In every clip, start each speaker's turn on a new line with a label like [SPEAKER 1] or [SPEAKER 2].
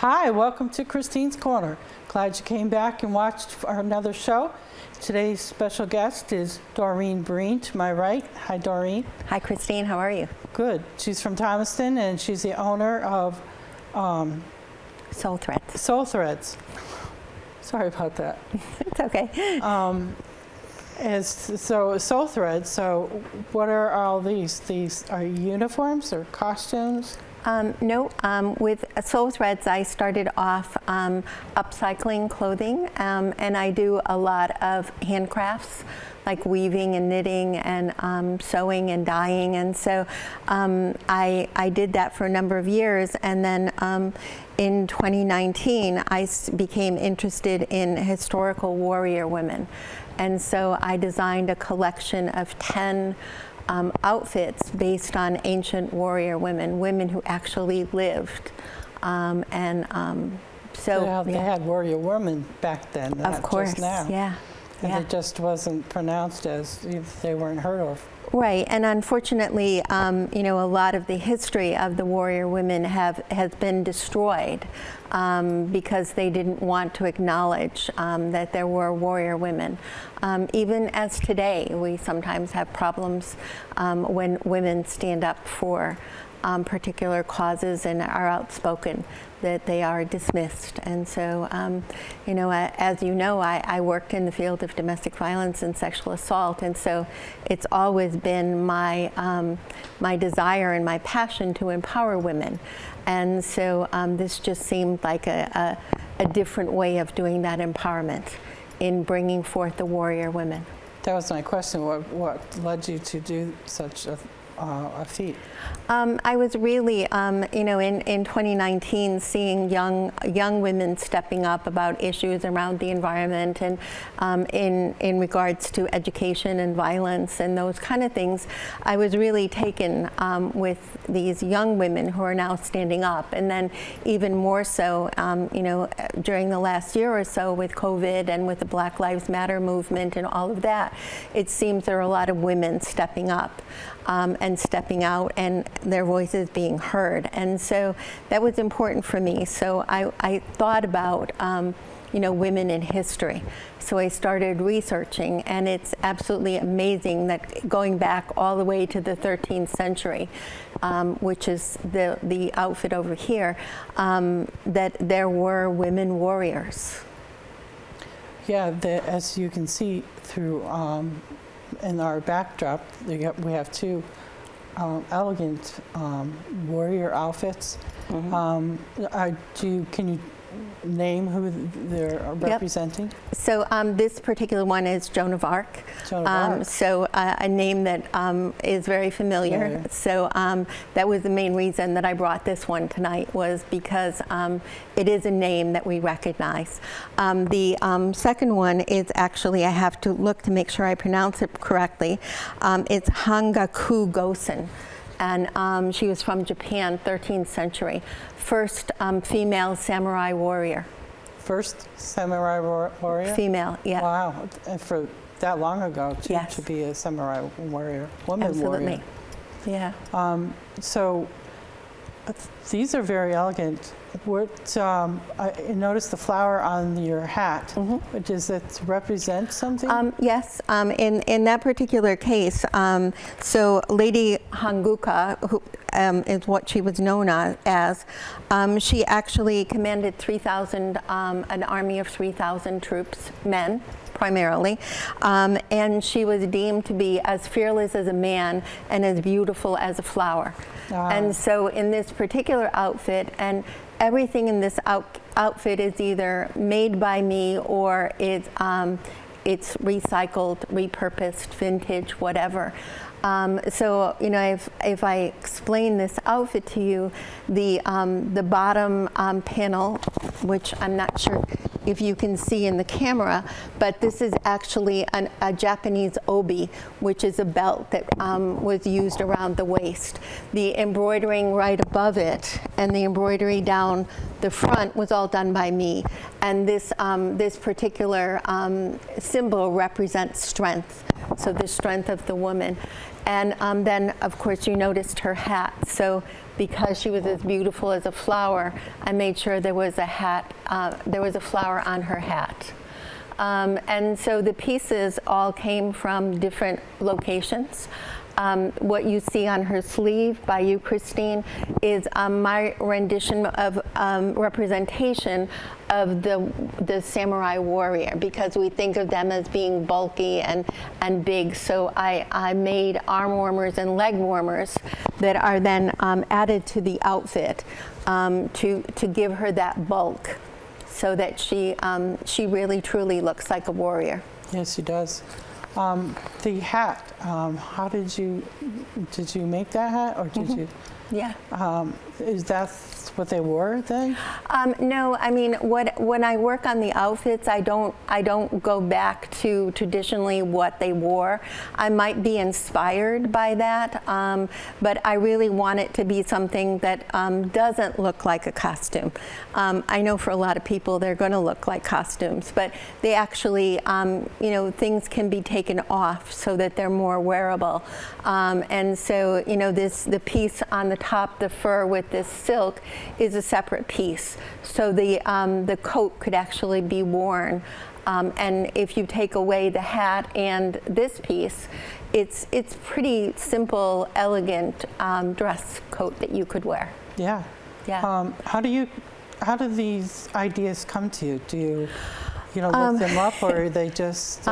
[SPEAKER 1] Hi, welcome to Christine's Corner. Glad you came back and watched another show. Today's special guest is Doreen Breen to my right. Hi, Doreen.
[SPEAKER 2] Hi, Christine. How are you?
[SPEAKER 1] Good. She's from Thomaston, and she's the owner of
[SPEAKER 2] Soul Threads.
[SPEAKER 1] Soul Threads. Sorry about that.
[SPEAKER 2] It's okay.
[SPEAKER 1] So Soul Threads, so what are all these? These are uniforms or costumes?
[SPEAKER 2] No, with Soul Threads, I started off upcycling clothing, and I do a lot of handcrafts, like weaving and knitting and sewing and dyeing. And so I did that for a number of years. And then in 2019, I became interested in historical warrior women. And so I designed a collection of 10 outfits based on ancient warrior women, women who actually lived. So
[SPEAKER 1] they had warrior women back then, not
[SPEAKER 2] of course,
[SPEAKER 1] just now.
[SPEAKER 2] Yeah.
[SPEAKER 1] And
[SPEAKER 2] yeah.
[SPEAKER 1] it just wasn't pronounced as if they weren't heard of.
[SPEAKER 2] Right, and unfortunately, a lot of the history of the warrior women has been destroyed because they didn't want to acknowledge that there were warrior women. Even as today, we sometimes have problems when women stand up for particular causes and are outspoken, that they are dismissed. And so, as you know, I worked in the field of domestic violence and sexual assault, and so it's always been my desire and my passion to empower women. And so this just seemed like a different way of doing that empowerment in bringing forth the warrior women.
[SPEAKER 1] That was my question. What led you to do such a feat?
[SPEAKER 2] I was really, in 2019, seeing young women stepping up about issues around the environment and in regards to education and violence and those kind of things. I was really taken with these young women who are now standing up, and then even more so, during the last year or so with COVID and with the Black Lives Matter movement and all of that, it seems there are a lot of women stepping up and stepping out, and their voices being heard. And so that was important for me. So I thought about women in history. So I started researching, and it's absolutely amazing that going back all the way to the 13th century, which is the outfit over here, that there were women warriors.
[SPEAKER 1] Yeah, as you can see through in our backdrop, we have two elegant warrior outfits.
[SPEAKER 2] Mm-hmm.
[SPEAKER 1] Can you name who they're representing?
[SPEAKER 2] So this particular one is Joan of Arc.
[SPEAKER 1] Joan of Arc.
[SPEAKER 2] So a name that is very familiar. So that was the main reason that I brought this one tonight, was because it is a name that we recognize. The second one is actually, I have to look to make sure I pronounce it correctly. It's Hanguka. And she was from Japan, 13th century. First female samurai warrior.
[SPEAKER 1] First samurai warrior?
[SPEAKER 2] Female, yeah.
[SPEAKER 1] Wow, and for that long ago, too,
[SPEAKER 2] yes.
[SPEAKER 1] to be a samurai warrior, woman
[SPEAKER 2] Absolutely.
[SPEAKER 1] warrior.
[SPEAKER 2] Yeah.
[SPEAKER 1] So these are very elegant. I noticed the flower on your hat. Mm-hmm. Does it represent something?
[SPEAKER 2] Yes. In that particular case, so Lady Hanguka, who is what she was known as, she actually commanded 3,000, an army of 3,000 troops, men primarily, and she was deemed to be as fearless as a man and as beautiful as a flower. And so in this particular outfit, and everything in this outfit is either made by me or it's recycled, repurposed, vintage, whatever. So if I explain this outfit to you, the bottom panel, which I'm not sure if you can see in the camera, but this is actually a Japanese obi, which is a belt that was used around the waist. The embroidering right above it and the embroidery down the front was all done by me. And this particular symbol represents strength, so the strength of the woman. And then, of course, you noticed her hat. So because she was as beautiful as a flower, I made sure there was a hat, there was a flower on her hat. And so the pieces all came from different locations. What you see on her sleeve by you, Christine, is my rendition of representation of the samurai warrior, because we think of them as being bulky and big. So I made arm warmers and leg warmers that are then added to the outfit to give her that bulk, so that she really truly looks like a warrior.
[SPEAKER 1] Yes, she does. The hat, how did you make that hat, or did you?
[SPEAKER 2] Yeah.
[SPEAKER 1] Is that what they wore then?
[SPEAKER 2] No, I mean, when I work on the outfits, I don't go back to traditionally what they wore. I might be inspired by that, but I really want it to be something that doesn't look like a costume. I know for a lot of people they're going to look like costumes, but they actually, you know, things can be taken off so that they're more wearable. And so, you know, the piece on the top, the fur with this silk, is a separate piece. So the coat could actually be worn. And if you take away the hat and this piece, it's pretty simple, elegant dress coat that you could wear.
[SPEAKER 1] Yeah.
[SPEAKER 2] Yeah.
[SPEAKER 1] How do these ideas come to you? Do you look them up, or are they just?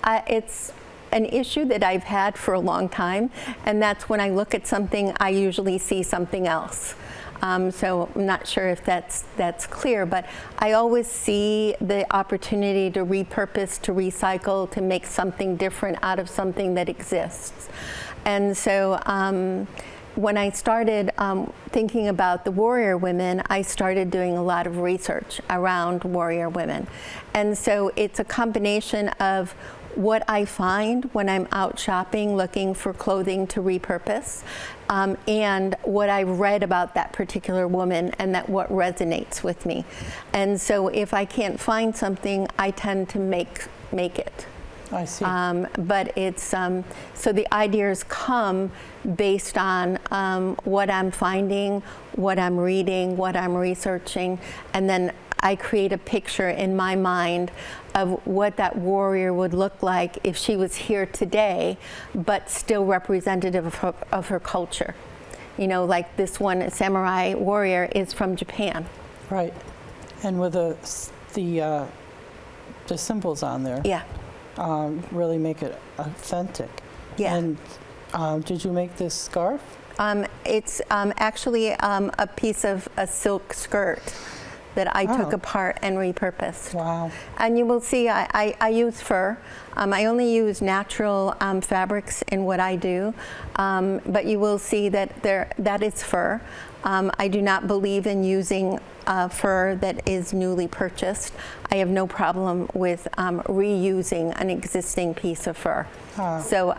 [SPEAKER 2] It's an issue that I've had for a long time, and that's when I look at something, I usually see something else. So I'm not sure if that's clear, but I always see the opportunity to repurpose, to recycle, to make something different out of something that exists. And so when I started thinking about the warrior women, I started doing a lot of research around warrior women. And so it's a combination of what I find when I'm out shopping looking for clothing to repurpose, and what I've read about that particular woman and what resonates with me. And so if I can't find something, I tend to make it.
[SPEAKER 1] I see.
[SPEAKER 2] But it's so the ideas come based on what I'm finding, what I'm reading, what I'm researching, and then I create a picture in my mind of what that warrior would look like if she was here today, but still representative of her culture. You know, like this one samurai warrior is from Japan.
[SPEAKER 1] Right, and with the symbols on there.
[SPEAKER 2] Yeah.
[SPEAKER 1] Really make it authentic.
[SPEAKER 2] Yeah.
[SPEAKER 1] And did you make this scarf?
[SPEAKER 2] It's actually a piece of a silk skirt that I took apart and repurposed.
[SPEAKER 1] Wow.
[SPEAKER 2] And you will see I use fur. I only use natural fabrics in what I do, but you will see that that is fur. I do not believe in using fur that is newly purchased. I have no problem with reusing an existing piece of fur. So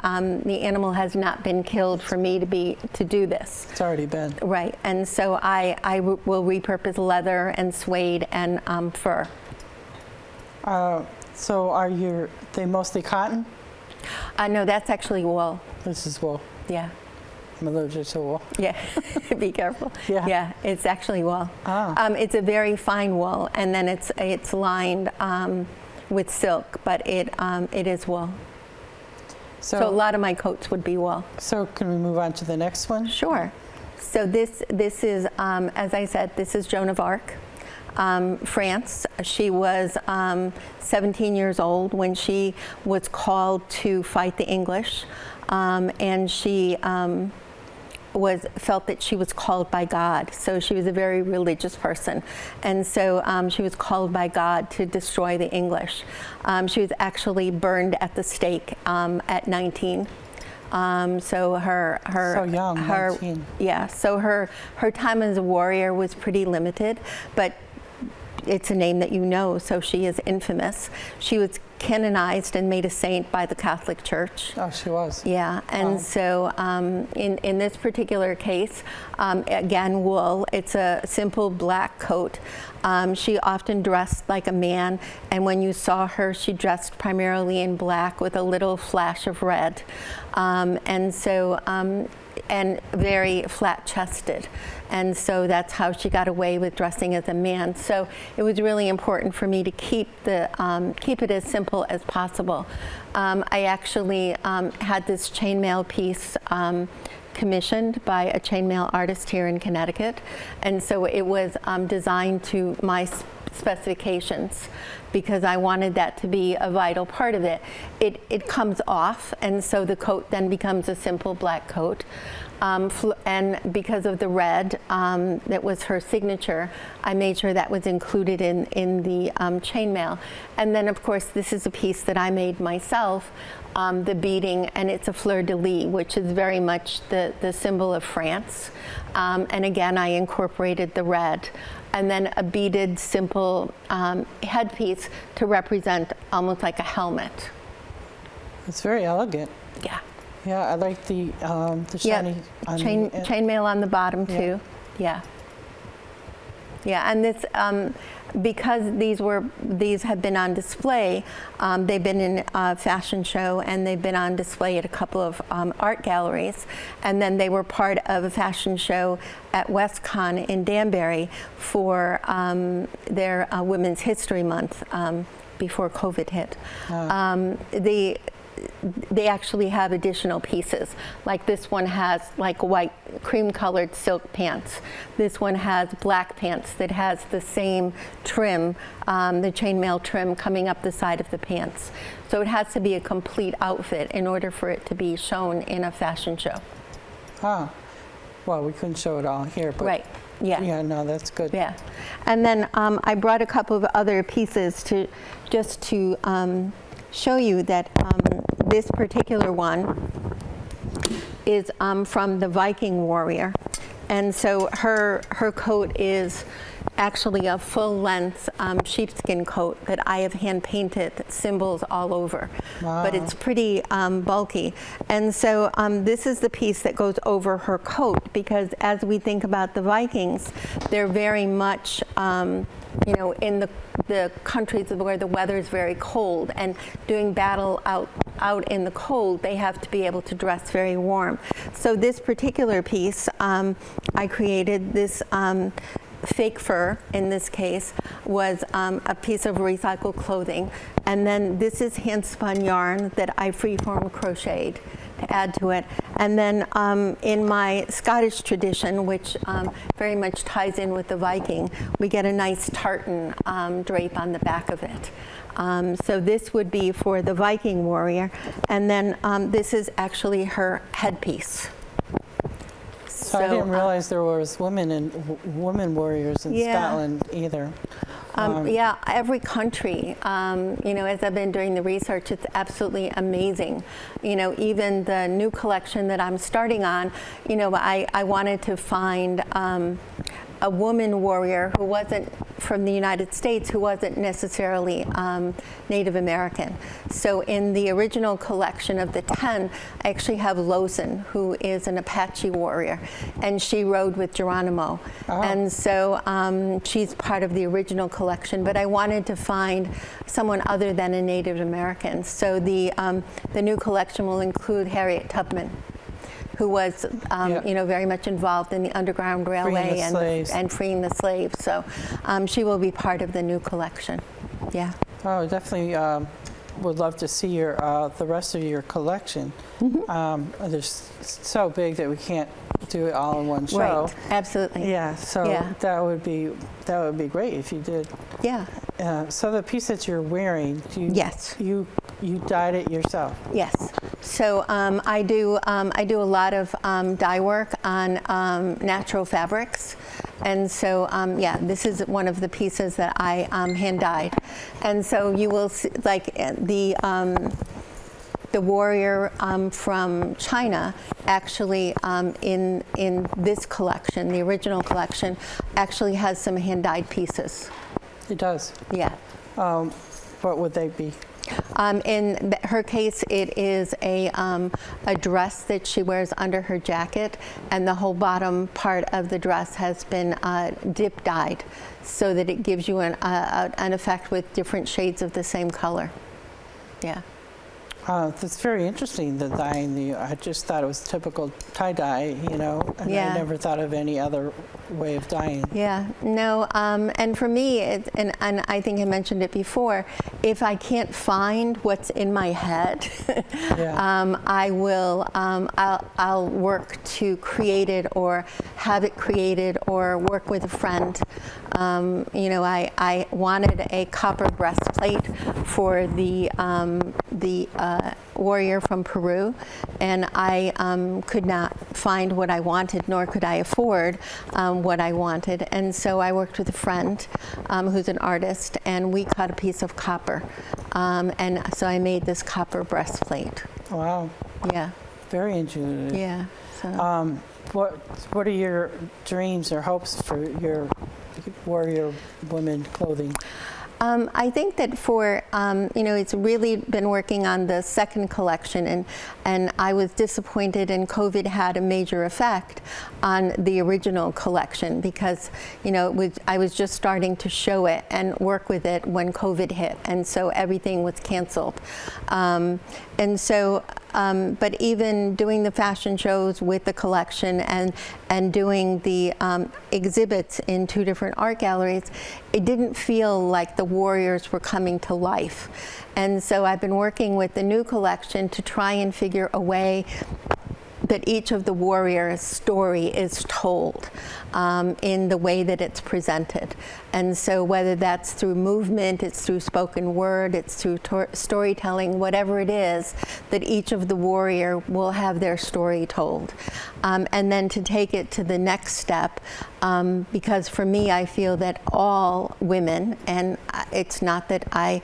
[SPEAKER 2] the animal has not been killed for me to do this.
[SPEAKER 1] It's already been.
[SPEAKER 2] Right, and so I will repurpose leather and suede and fur.
[SPEAKER 1] So they mostly cotton?
[SPEAKER 2] No, that's actually wool.
[SPEAKER 1] This is wool.
[SPEAKER 2] Yeah.
[SPEAKER 1] I'm allergic to wool.
[SPEAKER 2] Yeah, be careful.
[SPEAKER 1] Yeah.
[SPEAKER 2] Yeah, it's actually wool.
[SPEAKER 1] Ah.
[SPEAKER 2] It's a very fine wool, and then it's lined with silk, but it is wool. So a lot of my coats would be wool.
[SPEAKER 1] So can we move on to the next one?
[SPEAKER 2] Sure. So this is, as I said, this is Joan of Arc, France. She was 17 years old when she was called to fight the English, and she felt that she was called by God. So she was a very religious person, and so she was called by God to destroy the English. She was actually burned at the stake at 19. So her
[SPEAKER 1] so young, 19.
[SPEAKER 2] Yeah. So her time as a warrior was pretty limited, but it's a name that you know, so she is infamous. She was canonized and made a saint by the Catholic Church.
[SPEAKER 1] Oh, she was.
[SPEAKER 2] Yeah, and so in this particular case, again, wool. It's a simple black coat. She often dressed like a man, and when you saw her, she dressed primarily in black with a little flash of red, and very flat-chested. And so that's how she got away with dressing as a man. So it was really important for me to keep it as simple as possible. I actually had this chainmail piece commissioned by a chainmail artist here in Connecticut, and so it was designed to my specifications because I wanted that to be a vital part of it. It comes off, and so the coat then becomes a simple black coat. And because of the red that was her signature, I made sure that was included in the chainmail. And then, of course, this is a piece that I made myself, the beading, and it's a fleur-de-lis, which is very much the symbol of France. And again, I incorporated the red. And then a beaded, simple headpiece to represent almost like a helmet.
[SPEAKER 1] It's very elegant.
[SPEAKER 2] Yeah.
[SPEAKER 1] Yeah, I like the shiny
[SPEAKER 2] chainmail on the bottom too. Yeah. Yeah, and this because these have been on display. They've been in a fashion show, and they've been on display at a couple of art galleries, and then they were part of a fashion show at WestCon in Danbury for their Women's History Month before COVID hit. They actually have additional pieces. Like this one has like white cream-colored silk pants. This one has black pants that has the same trim, the chainmail trim coming up the side of the pants. So it has to be a complete outfit in order for it to be shown in a fashion show.
[SPEAKER 1] Ah, well, we couldn't show it all here, but
[SPEAKER 2] right. Yeah.
[SPEAKER 1] Yeah, no, that's good.
[SPEAKER 2] Yeah, and then I brought a couple of other pieces to show you that this particular one is from the Viking Warrior, and so her coat is actually a full-length sheepskin coat that I have hand-painted symbols all over.
[SPEAKER 1] Wow.
[SPEAKER 2] But it's pretty bulky, and so this is the piece that goes over her coat, because as we think about the Vikings, they're very much in the countries where the weather is very cold, and doing battle out in the cold, they have to be able to dress very warm. So this particular piece, I created this fake fur, in this case, was a piece of recycled clothing. And then this is hand-spun yarn that I freeform crocheted to add to it. And then in my Scottish tradition, which very much ties in with the Viking, we get a nice tartan drape on the back of it. So this would be for the Viking Warrior. And then this is actually her headpiece.
[SPEAKER 1] So I didn't realize there was women warriors in Scotland either.
[SPEAKER 2] Yeah, every country, as I've been doing the research, it's absolutely amazing. Even the new collection that I'm starting on, I wanted to find a woman warrior who wasn't from the United States, who wasn't necessarily Native American. So in the original collection of the 10, I actually have Lozen, who is an Apache warrior, and she rode with Geronimo. Oh. And so she's part of the original collection, but I wanted to find someone other than a Native American. So the new collection will include Harriet Tubman, who was, very much involved in the Underground Railway and freeing the slaves. So she will be part of the new collection. Yeah.
[SPEAKER 1] Oh, definitely would love to see the rest of your collection. Mm-hmm. They're so big that we can't do it all in one show.
[SPEAKER 2] Right. Absolutely.
[SPEAKER 1] Yeah. So that would be great if you did.
[SPEAKER 2] Yeah.
[SPEAKER 1] So the piece that you're wearing,
[SPEAKER 2] yes.
[SPEAKER 1] You dyed it yourself?
[SPEAKER 2] Yes. So I do a lot of dye work on natural fabrics, and so this is one of the pieces that I hand dyed, and so you will see, like the warrior from China, actually in this collection, the original collection, actually has some hand dyed pieces.
[SPEAKER 1] It does.
[SPEAKER 2] Yeah.
[SPEAKER 1] What would they be?
[SPEAKER 2] In her case, it is a dress that she wears under her jacket, and the whole bottom part of the dress has been dip dyed, so that it gives you an effect with different shades of the same color. Yeah.
[SPEAKER 1] That's very interesting, the dyeing. I just thought it was typical tie-dye, you know, and
[SPEAKER 2] Yeah.
[SPEAKER 1] I never thought of any other way of dyeing.
[SPEAKER 2] Yeah, no, and for me, and I think I mentioned it before, if I can't find what's in my head,
[SPEAKER 1] Yeah.
[SPEAKER 2] I will, I'll work to create it or have it created or work with a friend. You know, I wanted a copper breastplate for the warrior from Peru, and I could not find what I wanted, nor could I afford what I wanted. And so I worked with a friend who's an artist, and we cut a piece of copper. And so I made this copper breastplate.
[SPEAKER 1] Wow.
[SPEAKER 2] Yeah.
[SPEAKER 1] Very intuitive.
[SPEAKER 2] Yeah. So.
[SPEAKER 1] What are your dreams or hopes for your warrior women clothing?
[SPEAKER 2] I think that for, you know, it's really been working on the second collection, and I was disappointed, and COVID had a major effect on the original collection because, you know, I was just starting to show it and work with it when COVID hit, and so everything was canceled. And so, but even doing the fashion shows with the collection and doing the exhibits in 2 different art galleries, it didn't feel like the warriors were coming to life. And so I've been working with the new collection to try and figure a way that each of the warriors' story is told in the way that it's presented. And so whether that's through movement, it's through spoken word, it's through storytelling, whatever it is, that each of the warrior will have their story told. And then to take it to the next step, because for me, I feel that all women, and it's not that I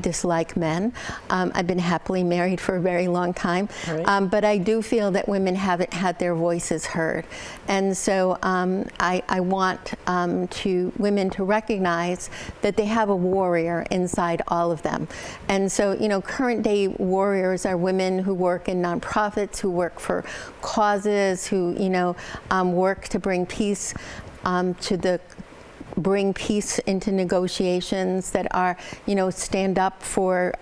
[SPEAKER 2] dislike men. I've been happily married for a very long time. Right. But I do feel that women haven't had their voices heard. And so I want women to recognize that they have a warrior inside all of them. And so, you know, current day warriors are women who work in nonprofits, who work for causes, who, you know, work to bring peace bring peace into negotiations that are, you know, stand up for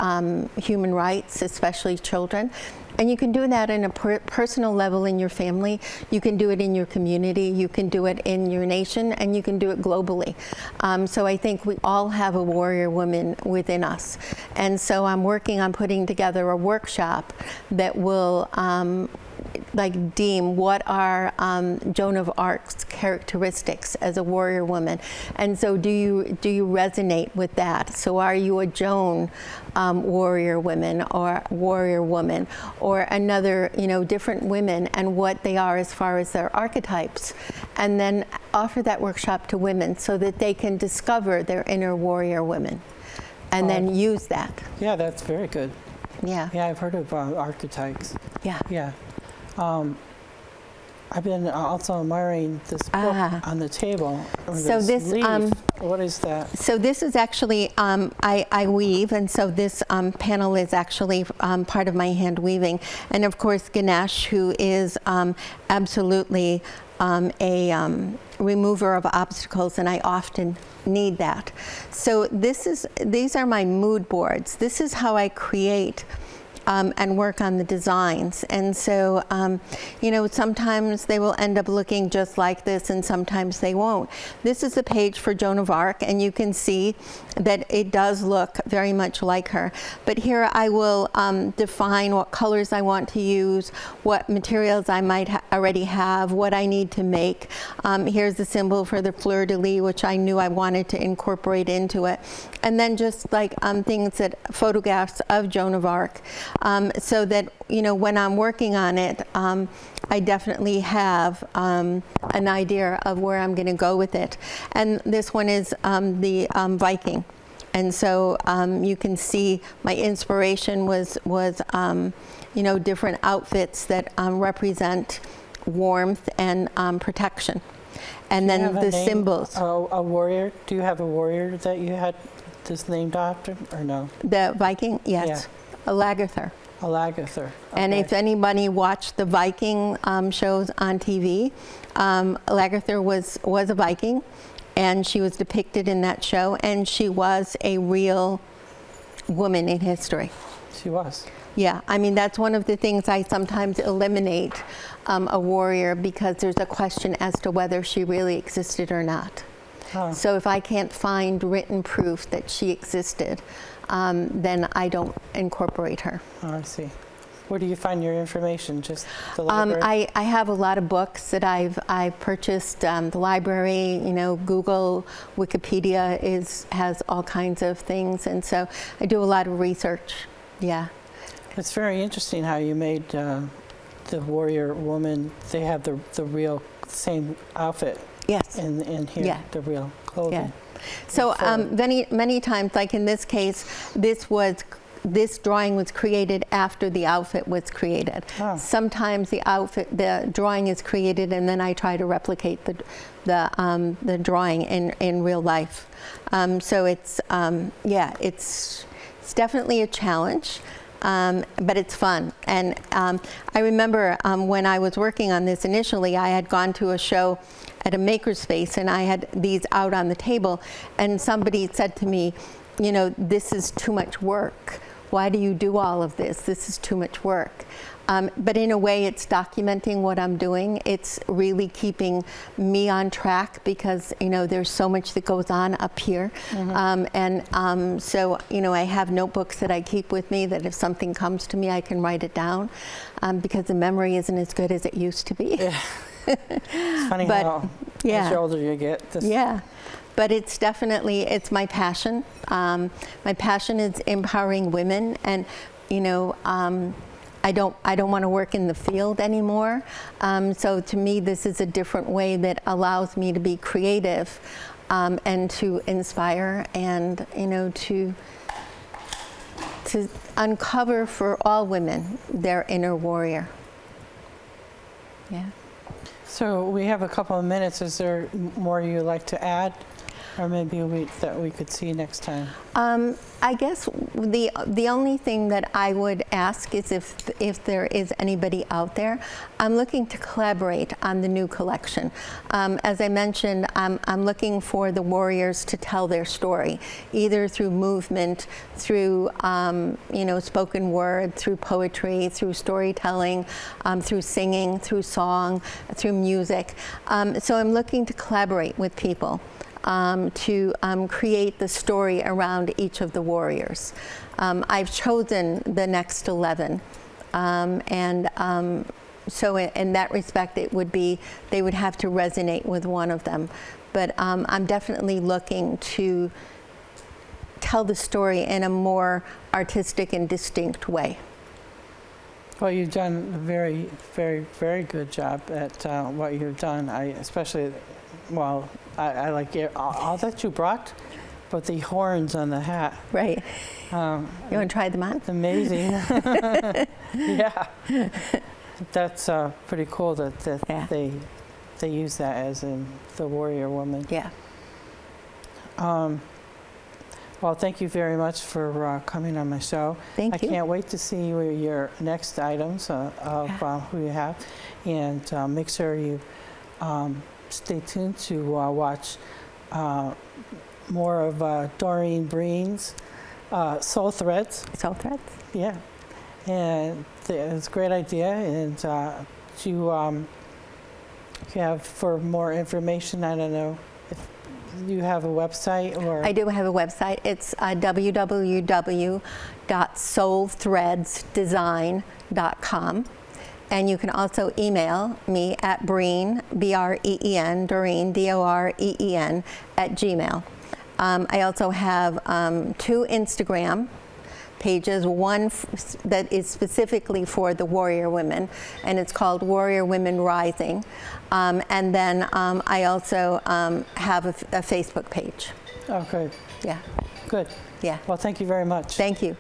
[SPEAKER 2] human rights, especially children. And you can do that in a personal level in your family. You can do it in your community. You can do it in your nation, and you can do it globally. So I think we all have a warrior woman within us. And so I'm working on putting together a workshop that will like deem what are Joan of Arc's characteristics as a warrior woman, and so do you resonate with that? So are you a Joan warrior woman or warrior woman, or another, you know, different women and what they are as far as their archetypes, and then offer that workshop to women so that they can discover their inner warrior women, and then use that.
[SPEAKER 1] Yeah, that's very good.
[SPEAKER 2] Yeah.
[SPEAKER 1] Yeah, I've heard of archetypes.
[SPEAKER 2] Yeah.
[SPEAKER 1] Yeah. I've been also admiring this book on the table.
[SPEAKER 2] So this
[SPEAKER 1] leaf. What is that?
[SPEAKER 2] So this is actually I weave, and so this panel is actually part of my hand weaving, and of course Ganesh, who is absolutely a remover of obstacles, and I often need that. So these are my mood boards. This is how I create and work on the designs. And so, you know, sometimes they will end up looking just like this, and sometimes they won't. This is the page for Joan of Arc, and you can see that it does look very much like her. But here I will define what colors I want to use, what materials I might already have, what I need to make. Here's the symbol for the fleur-de-lis, which I knew I wanted to incorporate into it. And then just like things that, photographs of Joan of Arc. So that, you know, when I'm working on it, I definitely have an idea of where I'm going to go with it. And this one is the Viking. And so you can see my inspiration was you know, different outfits that represent warmth and protection. And then the symbols.
[SPEAKER 1] A warrior? Do you have a warrior that you had this named after, or no?
[SPEAKER 2] The Viking, yes, Lagerther.
[SPEAKER 1] A Lagerther.
[SPEAKER 2] And if anybody watched the Viking shows on TV, Lagerther was a Viking, and she was depicted in that show, and she was a real woman in history.
[SPEAKER 1] She was.
[SPEAKER 2] Yeah, I mean, that's one of the things I sometimes eliminate a warrior, because there's a question as to whether she really existed or not.
[SPEAKER 1] Huh.
[SPEAKER 2] So if I can't find written proof that she existed, then I don't incorporate her.
[SPEAKER 1] Oh, I see. Where do you find your information? Just the library?
[SPEAKER 2] I have a lot of books that I've purchased. The library, you know, Google, Wikipedia has all kinds of things, and so I do a lot of research. Yeah.
[SPEAKER 1] It's very interesting how you made the warrior woman. They have the real same outfit.
[SPEAKER 2] Yes.
[SPEAKER 1] In here,
[SPEAKER 2] Yeah.
[SPEAKER 1] the real clothing.
[SPEAKER 2] Yeah. So many times, like in this case, this drawing was created after the outfit was created.
[SPEAKER 1] Oh.
[SPEAKER 2] Sometimes the drawing is created, and then I try to replicate the drawing in real life. So it's definitely a challenge. But it's fun. And I remember when I was working on this initially, I had gone to a show at a makerspace, and I had these out on the table, and somebody said to me, you know, this is too much work. Why do you do all of this? This is too much work. But in a way, it's documenting what I'm doing. It's really keeping me on track, because, you know, there's so much that goes on up here. Mm-hmm. So, you know, I have notebooks that I keep with me, that if something comes to me, I can write it down, because the memory isn't as good as it used to be.
[SPEAKER 1] Yeah. It's funny how as older you get.
[SPEAKER 2] Yeah. But it's definitely, it's my passion. My passion is empowering women, and, you know, I don't want to work in the field anymore. So to me, this is a different way that allows me to be creative, and to inspire, and, you know, to uncover for all women their inner warrior. Yeah.
[SPEAKER 1] So we have a couple of minutes. Is there more you'd like to add? Or maybe that we could see next time?
[SPEAKER 2] I guess the only thing that I would ask is if there is anybody out there, I'm looking to collaborate on the new collection. As I mentioned, I'm looking for the warriors to tell their story, either through movement, through you know, spoken word, through poetry, through storytelling, through singing, through song, through music. So I'm looking to collaborate with people. To create the story around each of the warriors. I've chosen the next 11, so in that respect, it would be, they would have to resonate with one of them. But I'm definitely looking to tell the story in a more artistic and distinct way.
[SPEAKER 1] Well, you've done a very, very, very good job at what you've done. I like all that you brought, but the horns on the hat.
[SPEAKER 2] Right. You want to try them on?
[SPEAKER 1] It's amazing. Yeah. That's pretty cool that they use that as in the warrior woman.
[SPEAKER 2] Yeah.
[SPEAKER 1] Well, thank you very much for coming on my show.
[SPEAKER 2] Thank you.
[SPEAKER 1] I can't wait to see your next items of who you have, and make sure you stay tuned to watch more of Doreen Breen's Soul Threads.
[SPEAKER 2] Soul Threads?
[SPEAKER 1] Yeah. And it's a great idea. And you have, for more information, I don't know if you have a website or...
[SPEAKER 2] I do have a website. It's www.soulthreadsdesign.com. And you can also email me at Breen, B-R-E-E-N, Doreen, D-O-R-E-E-N, @gmail. I also have 2 Instagram pages, one that is specifically for the warrior women, and it's called Warrior Women Rising. And then I also have a Facebook page.
[SPEAKER 1] Oh, good.
[SPEAKER 2] Yeah.
[SPEAKER 1] Good.
[SPEAKER 2] Yeah.
[SPEAKER 1] Well, thank you very much.
[SPEAKER 2] Thank you.